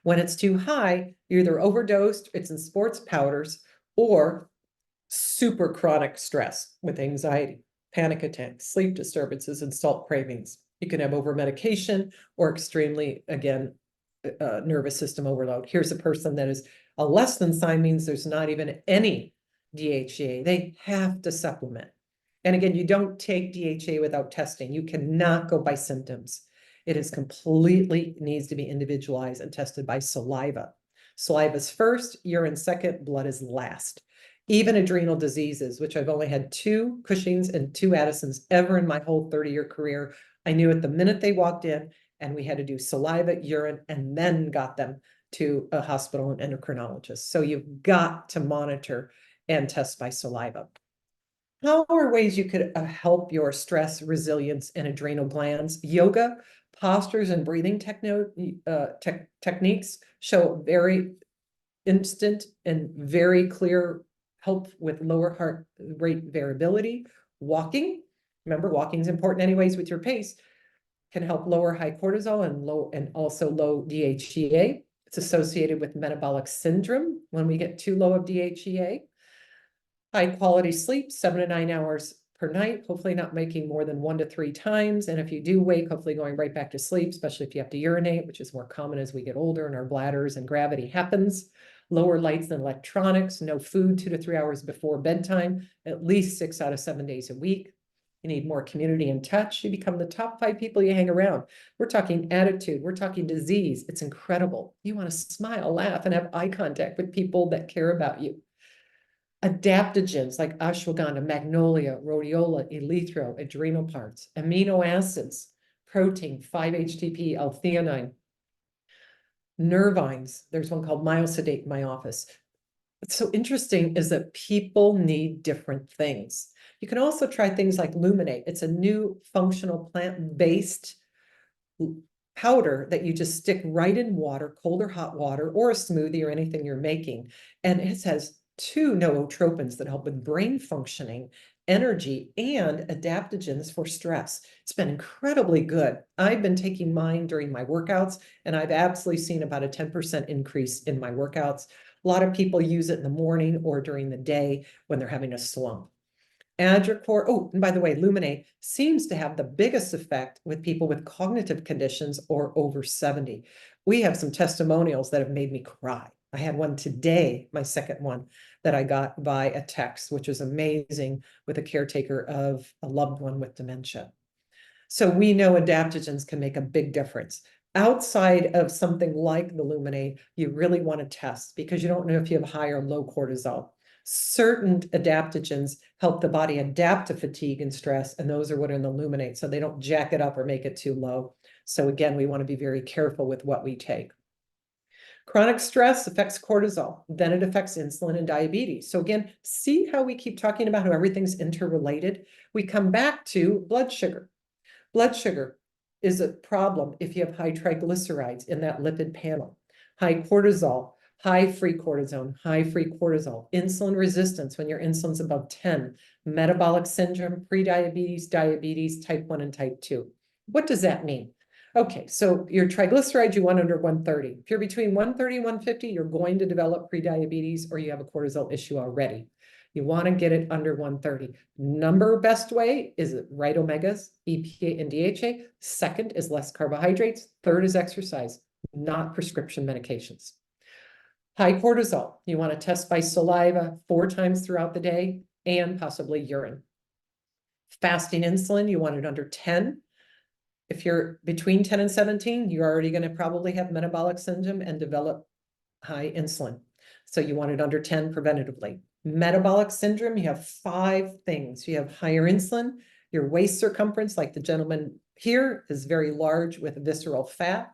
A: When it's too high, you're either overdosed, it's in sports powders, or super chronic stress with anxiety, panic attacks, sleep disturbances, and salt cravings. You can have over medication or extremely, again, nervous system overload. Here's a person that is a less than sign means there's not even any DHEA. They have to supplement. And again, you don't take DHEA without testing. You cannot go by symptoms. It is completely needs to be individualized and tested by saliva. Saliva is first, urine second, blood is last. Even adrenal diseases, which I've only had 2 Cushing's and 2 Addisons ever in my whole 30-year career. I knew it the minute they walked in, and we had to do saliva, urine, and then got them to a hospital and endocrinologist. So you've got to monitor and test by saliva. How are ways you could help your stress resilience and adrenal glands? Yoga, postures, and breathing techniques show very instant and very clear help with lower heart rate variability. Walking, remember walking is important anyways with your pace, can help lower high cortisol and also low DHEA. It's associated with metabolic syndrome when we get too low of DHEA. High quality sleep, 7 to 9 hours per night, hopefully not making more than 1 to 3 times. And if you do wake, hopefully going right back to sleep, especially if you have to urinate, which is more common as we get older and our bladders and gravity happens. Lower lights and electronics, no food 2 to 3 hours before bedtime, at least 6 out of 7 days a week. You need more community and touch. You become the top 5 people you hang around. We're talking attitude. We're talking disease. It's incredible. You want to smile, laugh, and have eye contact with people that care about you. Adaptogens like ashwagandha, magnolia, rhodiola, eleuthero, adrenal parts, amino acids, protein, 5-HTP, L-theanine, nervines. There's one called myosedate in my office. What's so interesting is that people need different things. You can also try things like Luminate. It's a new functional plant-based powder that you just stick right in water, cold or hot water, or a smoothie or anything you're making. And it has 2 nootropins that help with brain functioning, energy, and adaptogens for stress. It's been incredibly good. I've been taking mine during my workouts, and I've absolutely seen about a 10% increase in my workouts. A lot of people use it in the morning or during the day when they're having a slump. Adricor, oh, and by the way, Luminate seems to have the biggest effect with people with cognitive conditions or over 70. We have some testimonials that have made me cry. I had one today, my second one, that I got by a text, which was amazing, with a caretaker of a loved one with dementia. So we know adaptogens can make a big difference. Outside of something like the Luminate, you really want to test because you don't know if you have high or low cortisol. Certain adaptogens help the body adapt to fatigue and stress, and those are what are in the Luminate, so they don't jack it up or make it too low. So again, we want to be very careful with what we take. Chronic stress affects cortisol, then it affects insulin and diabetes. So again, see how we keep talking about how everything's interrelated? We come back to blood sugar. Blood sugar is a problem if you have high triglycerides in that lipid panel, high cortisol, high free cortisone, high free cortisol, insulin resistance when your insulin's above 10, metabolic syndrome, prediabetes, diabetes, type 1 and type 2. What does that mean? Okay, so your triglycerides you want under 130. If you're between 130 and 150, you're going to develop prediabetes or you have a cortisol issue already. You want to get it under 130. Number best way is right omegas, EPA and DHA. Second is less carbohydrates. Third is exercise, not prescription medications. High cortisol, you want to test by saliva 4 times throughout the day and possibly urine. Fasting insulin, you want it under 10. If you're between 10 and 17, you're already going to probably have metabolic syndrome and develop high insulin. So you want it under 10 preventatively. Metabolic syndrome, you have 5 things. You have higher insulin, your waist circumference, like the gentleman here, is very large with visceral fat.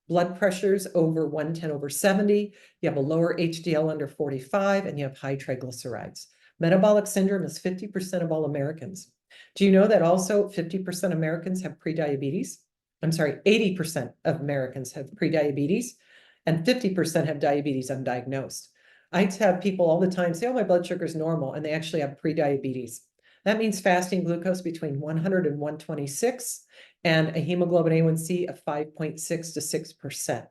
A: Blood pressures over 110/70. You have a lower HDL under 45, and you have high triglycerides. Metabolic syndrome is 50% of all Americans. Do you know that also 50% of Americans have prediabetes? I'm sorry, 80% of Americans have prediabetes, and 50% have diabetes undiagnosed. I have people all the time say, oh, my blood sugar is normal, and they actually have prediabetes. That means fasting glucose between 100 and 126, and a hemoglobin A1C of 5.6 to 6%.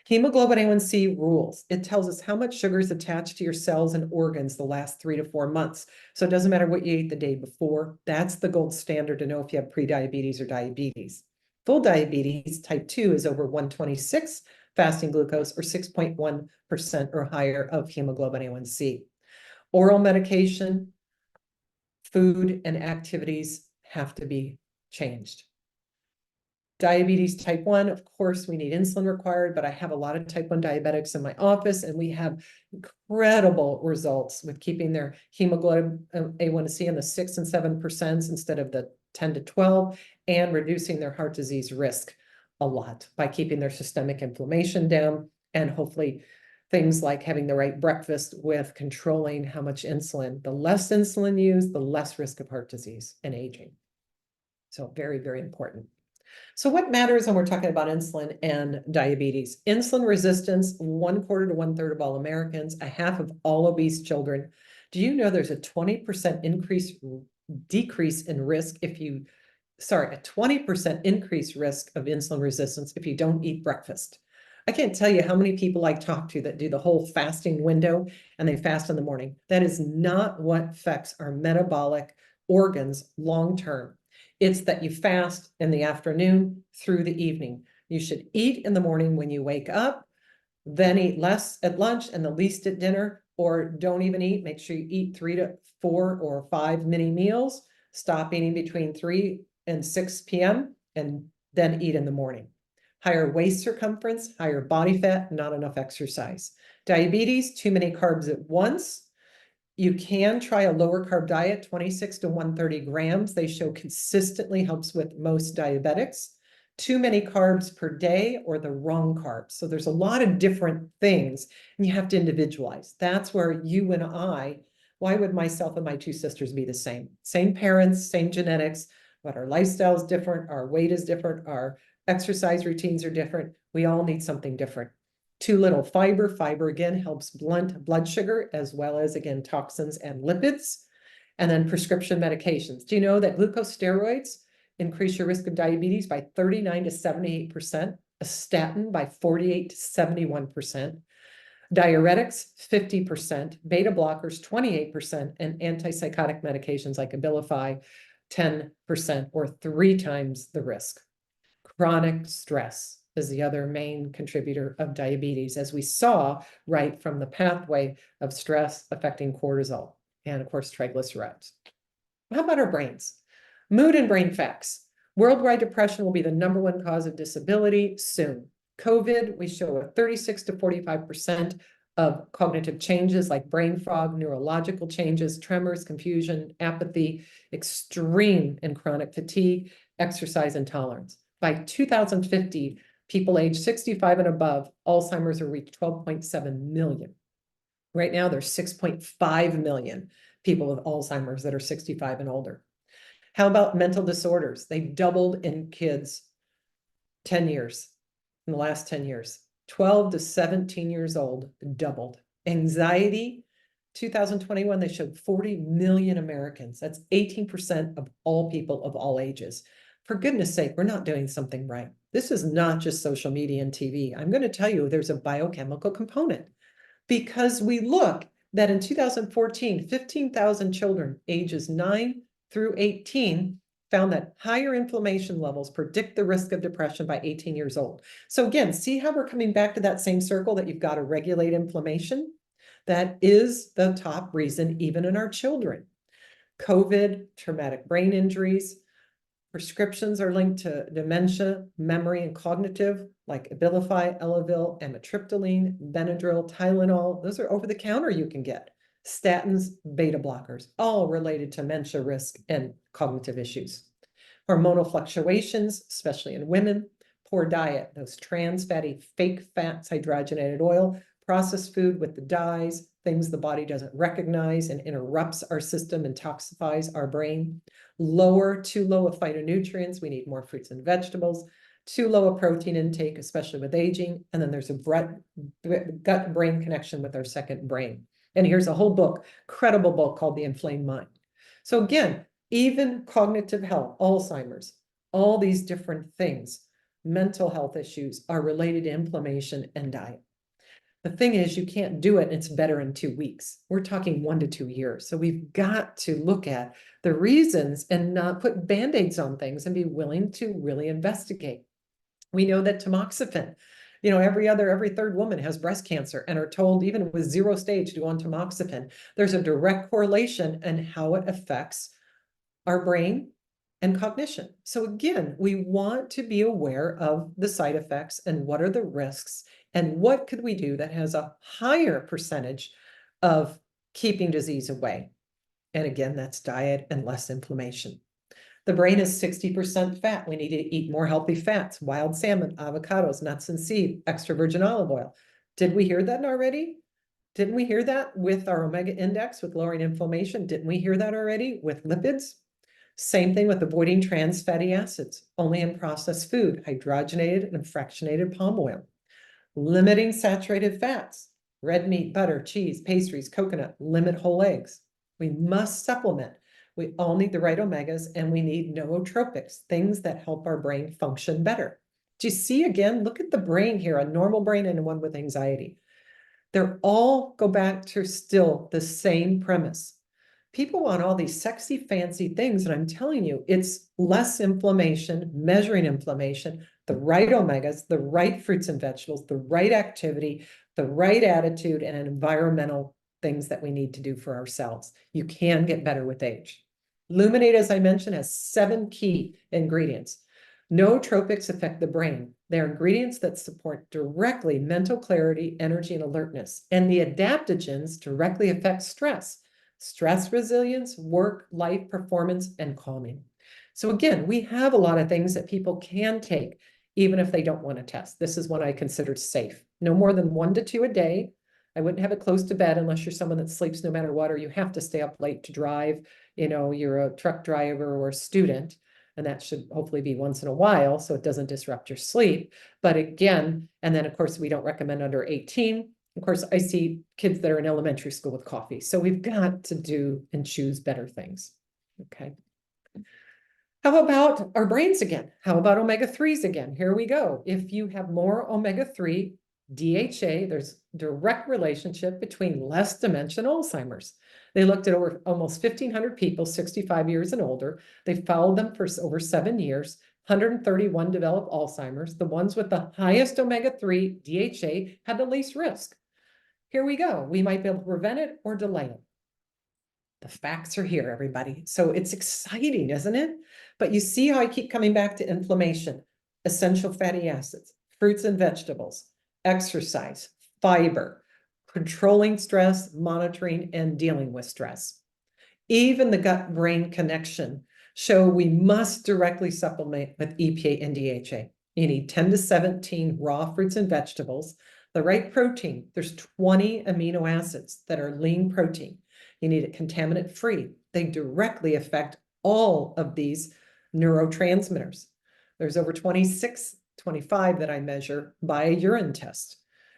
A: Hemoglobin A1C rules. It tells us how much sugar is attached to your cells and organs the last 3 to 4 months. So it doesn't matter what you ate the day before. That's the gold standard to know if you have prediabetes or diabetes. Full diabetes, type 2, is over 126 fasting glucose or 6.1% or higher of hemoglobin A1C. Oral medication, food, and activities have to be changed. Diabetes type 1, of course, we need insulin required, but I have a lot of type 1 diabetics in my office, and we have incredible results with keeping their hemoglobin A1C in the 6 and 7% instead of the 10 to 12, and reducing their heart disease risk a lot by keeping their systemic inflammation down, and hopefully things like having the right breakfast with controlling how much insulin. The less insulin used, the less risk of heart disease and aging. So very, very important. So what matters when we're talking about insulin and diabetes? Insulin resistance, 1/4 to 1/3 of all Americans, a half of all obese children. Do you know there's a 20% decrease in risk if you, a 20% increased risk of insulin resistance if you don't eat breakfast? I can't tell you how many people I talk to that do the whole fasting window and they fast in the morning. That is not what affects our metabolic organs long term. It's that you fast in the afternoon through the evening. You should eat in the morning when you wake up, then eat less at lunch and the least at dinner, or don't even eat. Make sure you eat 3 to 4 or 5 mini meals. Stop eating between 3 and 6 p.m. and then eat in the morning. Higher waist circumference, higher body fat, not enough exercise. Diabetes, too many carbs at once. You can try a lower carb diet, 26 to 130 grams. They show consistently helps with most diabetics. Too many carbs per day or the wrong carbs. So there's a lot of different things and you have to individualize. That's where you and I, why would myself and my 2 sisters be the same? Same parents, same genetics, but our lifestyle is different, our weight is different, our exercise routines are different. We all need something different. Too little fiber. Fiber, again, helps blunt blood sugar as well as, again, toxins and lipids. And then prescription medications. Do you know that glucosteroids increase your risk of diabetes by 39 to 78%, a statin by 48 to 71%, diuretics 50%, beta blockers 28%, and antipsychotic medications like Abilify 10% or 3 times the risk. Chronic stress. is the other main contributor of diabetes, as we saw right from the pathway of stress affecting cortisol and, of course, triglycerides. How about our brains? Mood and brain facts. Worldwide depression will be the #1 cause of disability soon. COVID, we show a 36 to 45% of cognitive changes like brain fog, neurological changes, tremors, confusion, apathy, extreme and chronic fatigue, exercise intolerance. By 2050, people age 65 and above, Alzheimer's will reach 12.7 million. Right now, there's 6.5 million people with Alzheimer's that are 65 and older. How about mental disorders? They doubled in kids 10 years, in the last 10 years. 12 to 17 years old, doubled. Anxiety, 2021, they showed 40 million Americans. That's 18% of all people of all ages. For goodness sake, we're not doing something right. This is not just social media and TV. I'm going to tell you there's a biochemical component, because we look that in 2014, 15,000 children ages 9 through 18 found that higher inflammation levels predict the risk of depression by 18 years old. So again, see how we're coming back to that same circle that you've got to regulate inflammation? That is the top reason, even in our children. COVID, traumatic brain injuries, prescriptions are linked to dementia, memory, and cognitive, like Abilify, Elavil, amitriptyline, Benadryl, Tylenol. Those are over the counter you can get. Statins, beta blockers, all related to dementia risk and cognitive issues. Hormonal fluctuations, especially in women. Poor diet, those trans fatty, fake fats, hydrogenated oil, processed food with the dyes, things the body doesn't recognize and interrupts our system and toxifies our brain. Too low of phytonutrients. We need more fruits and vegetables. Too low a protein intake, especially with aging. And then there's a gut-brain connection with our second brain. And here's a whole book, credible book called The Inflamed Mind. So again, even cognitive health, Alzheimer's, all these different things, mental health issues are related to inflammation and diet. The thing is, you can't do it and it's better in 2 weeks. We're talking 1 to 2 years. So we've got to look at the reasons and not put Band-Aids on things and be willing to really investigate. We know that tamoxifen, every third woman has breast cancer and are told, even with 0 stage, to go on tamoxifen. There's a direct correlation in how it affects our brain and cognition. So again, we want to be aware of the side effects and what are the risks and what could we do that has a higher percentage of keeping disease away. And again, that's diet and less inflammation. The brain is 60% fat. We need to eat more healthy fats, wild salmon, avocados, nuts and seeds, extra virgin olive oil. Did we hear that already? Didn't we hear that with our omega index with lowering inflammation? Didn't we hear that already with lipids? Same thing with avoiding trans fatty acids, only in processed food, hydrogenated and fractionated palm oil. Limiting saturated fats, red meat, butter, cheese, pastries, coconut, limit whole eggs. We must supplement. We all need the right omegas, and we need nootropics, things that help our brain function better. Do you see again? Look at the brain here, a normal brain and one with anxiety. They're all go back to still the same premise. People want all these sexy, fancy things, and I'm telling you, it's less inflammation, measuring inflammation, the right omegas, the right fruits and vegetables, the right activity, the right attitude, and environmental things that we need to do for ourselves. You can get better with age. Luminate, as I mentioned, has 7 key ingredients. Nootropics affect the brain. They're ingredients that support directly mental clarity, energy, and alertness. And the adaptogens directly affect stress resilience, work, life performance, and calming. So again, we have a lot of things that people can take, even if they don't want to test. This is what I consider safe. No more than 1 to 2 a day. I wouldn't have it close to bed unless you're someone that sleeps no matter what, or you have to stay up late to drive. You're a truck driver or a student, and that should hopefully be once in a while so it doesn't disrupt your sleep. But again, and then of course, we don't recommend under 18. Of course, I see kids that are in elementary school with coffee. So we've got to do and choose better things. Okay. How about our brains again? How about omega-3s again? Here we go. If you have more omega-3, DHA, there's direct relationship between less dementia and Alzheimer's. They looked at over almost 1,500 people, 65 years and older. They followed them for over 7 years. 131 developed Alzheimer's. The ones with the highest omega-3 DHA had the least risk. Here we go. We might be able to prevent it or delay it. The facts are here, everybody. So it's exciting, isn't it? But you see how I keep coming back to inflammation, essential fatty acids, fruits and vegetables, exercise, fiber, controlling stress, monitoring, and dealing with stress. Even the gut-brain connection show we must directly supplement with EPA and DHA. You need 10 to 17 raw fruits and vegetables, the right protein. There's 20 amino acids that are lean protein. You need it contaminant-free. They directly affect all of these neurotransmitters. There's over 26, 25 that I measure by a urine test.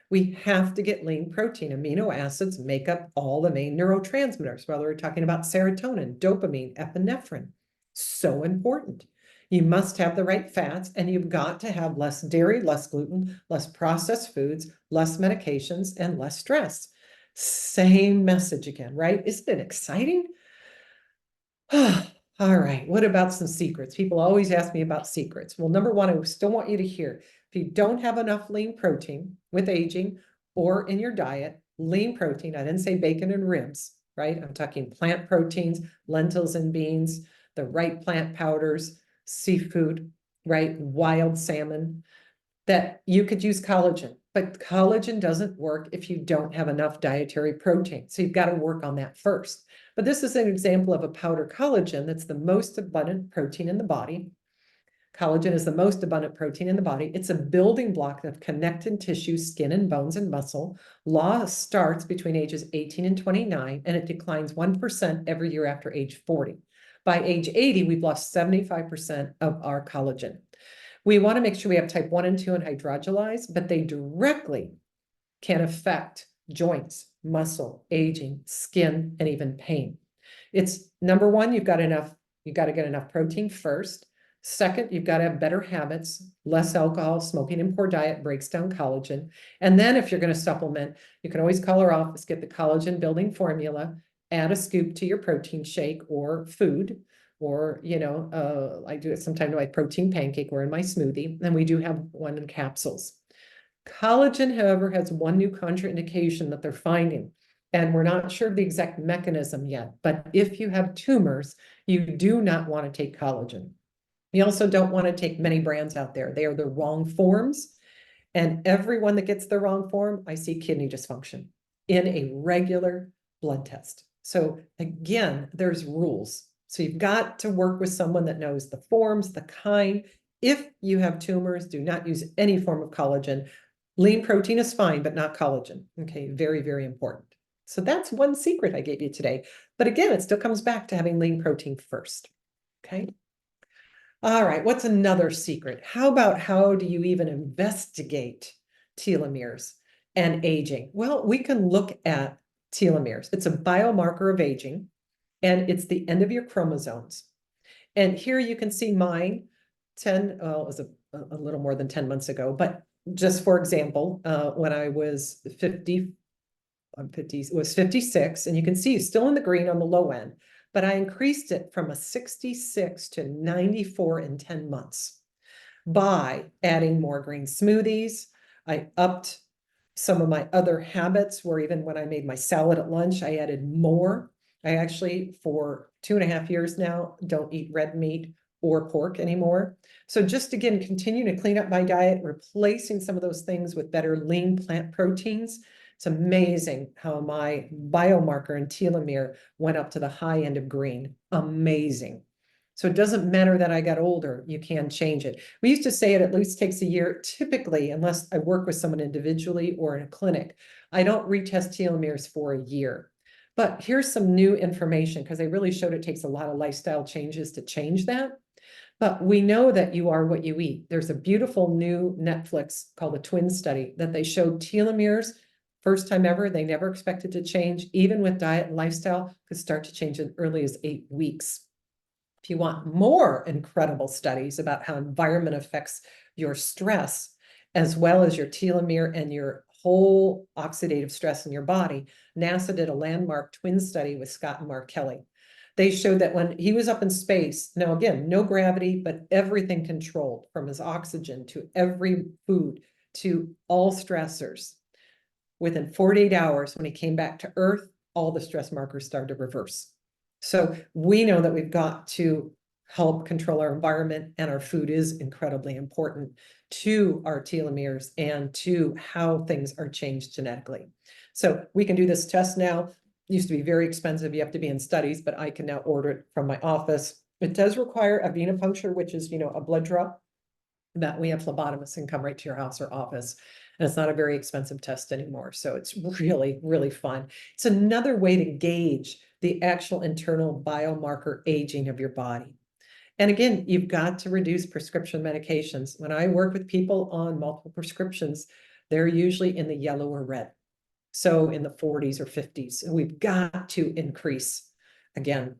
A: We have to get lean protein. Amino acids make up all the main neurotransmitters, whether we're talking about serotonin, dopamine, epinephrine. So important. You must have the right fats, and you've got to have less dairy, less gluten, less processed foods, less medications, and less stress. Same message again, right? Isn't it exciting? All right, what about some secrets? People always ask me about secrets. Well, number one, I still want you to hear, if you don't have enough lean protein with aging or in your diet, lean protein, I didn't say bacon and ribs, right? I'm talking plant proteins, lentils and beans, the right plant powders, seafood, right? Wild salmon, that you could use collagen, but collagen doesn't work if you don't have enough dietary protein. So you've got to work on that first. But this is an example of a powder collagen that's the most abundant protein in the body. Collagen is the most abundant protein in the body. It's a building block of connected tissue, skin and bones and muscle. Loss starts between ages 18 and 29, and it declines 1% every year after age 40. By age 80, we've lost 75% of our collagen. We want to make sure we have type 1 and 2 and hydrolyzed, but they directly can affect joints, muscle, aging, skin, and even pain. It's number one, you've got to get enough protein first. Second, you've got to have better habits, less alcohol, smoking, and poor diet breaks down collagen. And then if you're going to supplement, you can always call our office, get the collagen building formula, add a scoop to your protein shake or food. Or, I do it sometimes to my protein pancake or in my smoothie. And we do have one in capsules. Collagen, however, has one new contraindication that they're finding. And we're not sure of the exact mechanism yet. But if you have tumors, you do not want to take collagen. You also don't want to take many brands out there. They are the wrong forms. And everyone that gets the wrong form, I see kidney dysfunction in a regular blood test. So again, there's rules. So you've got to work with someone that knows the forms, the kind. If you have tumors, do not use any form of collagen. Lean protein is fine, but not collagen. Okay, very, very important. So that's one secret I gave you today. But again, it still comes back to having lean protein first. Okay. All right, what's another secret? How about how do you even investigate telomeres and aging? Well, we can look at telomeres. It's a biomarker of aging, and it's the end of your chromosomes. And here you can see mine it was a little more than 10 months ago, but just for example, when I was 56, and you can see still in the green on the low end, but I increased it from a 66 to 94 in 10 months by adding more green smoothies. I upped some of my other habits where even when I made my salad at lunch, I added more. I actually, for 2.5 years now, don't eat red meat or pork anymore. So just again, continue to clean up my diet, replacing some of those things with better lean plant proteins. It's amazing how my biomarker and telomere went up to the high end of green. Amazing. So it doesn't matter that I got older, you can change it. We used to say it at least takes a year, typically, unless I work with someone individually or in a clinic. I don't retest telomeres for a year. But here's some new information, because they really showed it takes a lot of lifestyle changes to change that. But we know that you are what you eat. There's a beautiful new Netflix called the Twin Study that they showed telomeres, first time ever, they never expected to change, even with diet and lifestyle, could start to change as early as 8 weeks. If you want more incredible studies about how environment affects your stress, as well as your telomere and your whole oxidative stress in your body, NASA did a landmark twin study with Scott and Mark Kelly. They showed that when he was up in space, now again, no gravity, but everything controlled, from his oxygen to every food to all stressors. Within 48 hours, when he came back to Earth, all the stress markers started to reverse. So we know that we've got to help control our environment, and our food is incredibly important to our telomeres and to how things are changed genetically. So we can do this test now. It used to be very expensive. You have to be in studies, but I can now order it from my office. It does require a venipuncture, which is, a blood draw that we have phlebotomists can come right to your house or office. And it's not a very expensive test anymore. So it's really, really fun. It's another way to gauge the actual internal biomarker aging of your body. And again, you've got to reduce prescription medications. When I work with people on multiple prescriptions, they're usually in the yellow or red. So in the 40s or 50s, and we've got to increase, again,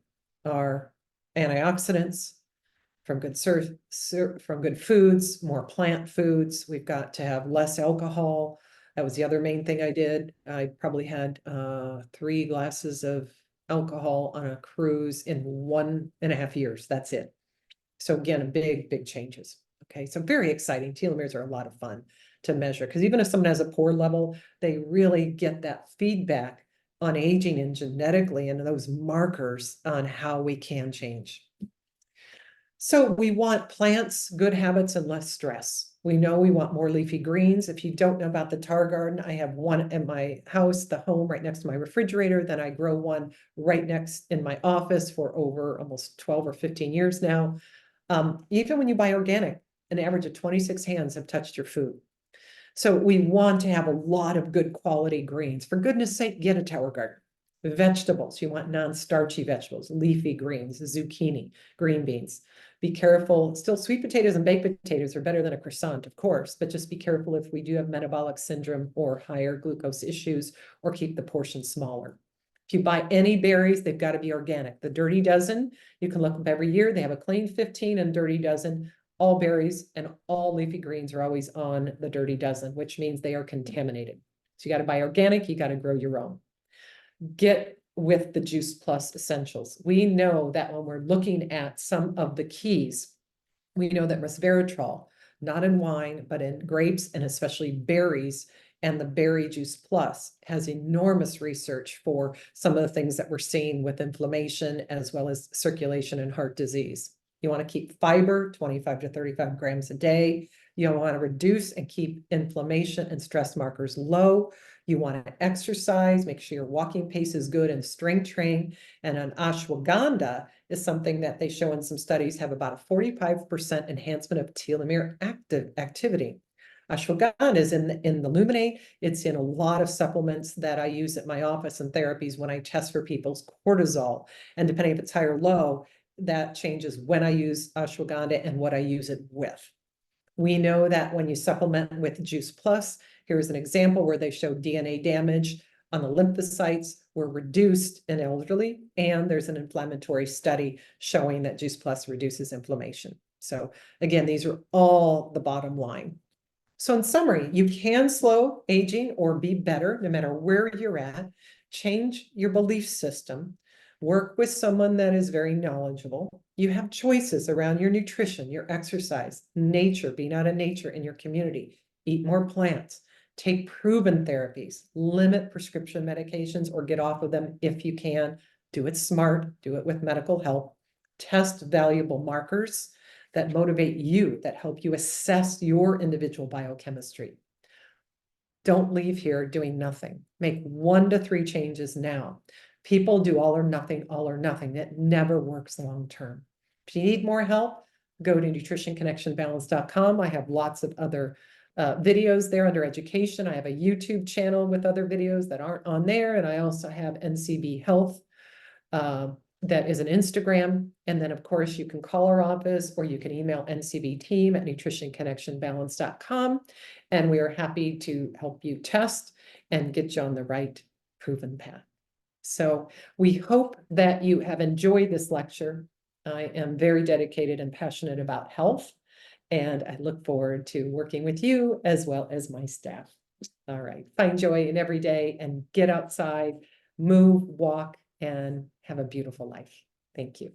A: our antioxidants from good foods, more plant foods. We've got to have less alcohol. That was the other main thing I did. I probably had 3 glasses of alcohol on a cruise in 1.5 years. That's it. So again, big changes. Okay, so very exciting. Telomeres are a lot of fun to measure, because even if someone has a poor level, they really get that feedback on aging and genetically and those markers on how we can change. So we want plants, good habits, and less stress. We know we want more leafy greens. If you don't know about the tar garden, I have one in my house, the home, right next to my refrigerator. Then I grow one right next in my office for over almost 12 or 15 years now. Even when you buy organic, an average of 26 hands have touched your food. So we want to have a lot of good quality greens. For goodness sake, get a tower garden. Vegetables, you want non-starchy vegetables, leafy greens, zucchini, green beans. Be careful. Still, sweet potatoes and baked potatoes are better than a croissant, of course, but just be careful if we do have metabolic syndrome or higher glucose issues, or keep the portion smaller. If you buy any berries, they've got to be organic. The Dirty Dozen, you can look up every year. They have a Clean 15 and Dirty Dozen. All berries and all leafy greens are always on the Dirty Dozen, which means they are contaminated. So you got to buy organic, you got to grow your own. Get with the Juice Plus essentials. We know that when we're looking at some of the keys, we know that resveratrol, not in wine, but in grapes and especially berries, and the Berry Juice Plus has enormous research for some of the things that we're seeing with inflammation as well as circulation and heart disease. You want to keep fiber, 25 to 35 grams a day. You want to reduce and keep inflammation and stress markers low. You want to exercise, make sure your walking pace is good, and strength train. And an ashwagandha is something that they show in some studies have about a 45% enhancement of telomere activity. Ashwagandha is in the Luminate. It's in a lot of supplements that I use at my office and therapies when I test for people's cortisol. And depending if it's high or low, that changes when I use ashwagandha and what I use it with. We know that when you supplement with Juice Plus, here's an example where they show DNA damage on the lymphocytes were reduced in elderly, and there's an inflammatory study showing that Juice Plus reduces inflammation. So again, these are all the bottom line. So in summary, you can slow aging or be better no matter where you're at. Change your belief system. Work with someone that is very knowledgeable. You have choices around your nutrition, your exercise, nature, being out in nature in your community. Eat more plants. Take proven therapies. Limit prescription medications or get off of them if you can. Do it smart. Do it with medical help. Test valuable markers that motivate you, that help you assess your individual biochemistry. Don't leave here doing nothing. Make 1 to 3 changes now. People do all or nothing, all or nothing. That never works long term. If you need more help, go to nutritionconnectionbalance.com. I have lots of other videos there under education. I have a YouTube channel with other videos that aren't on there. And I also have NCB Health. That is an Instagram. And then, of course, you can call our office or you can email ncbteam@nutritionconnectionbalance.com. And we are happy to help you test and get you on the right proven path. So we hope that you have enjoyed this lecture. I am very dedicated and passionate about health, and I look forward to working with you as well as my staff. All right, find joy in every day and get outside, move, walk, and have a beautiful life. Thank you.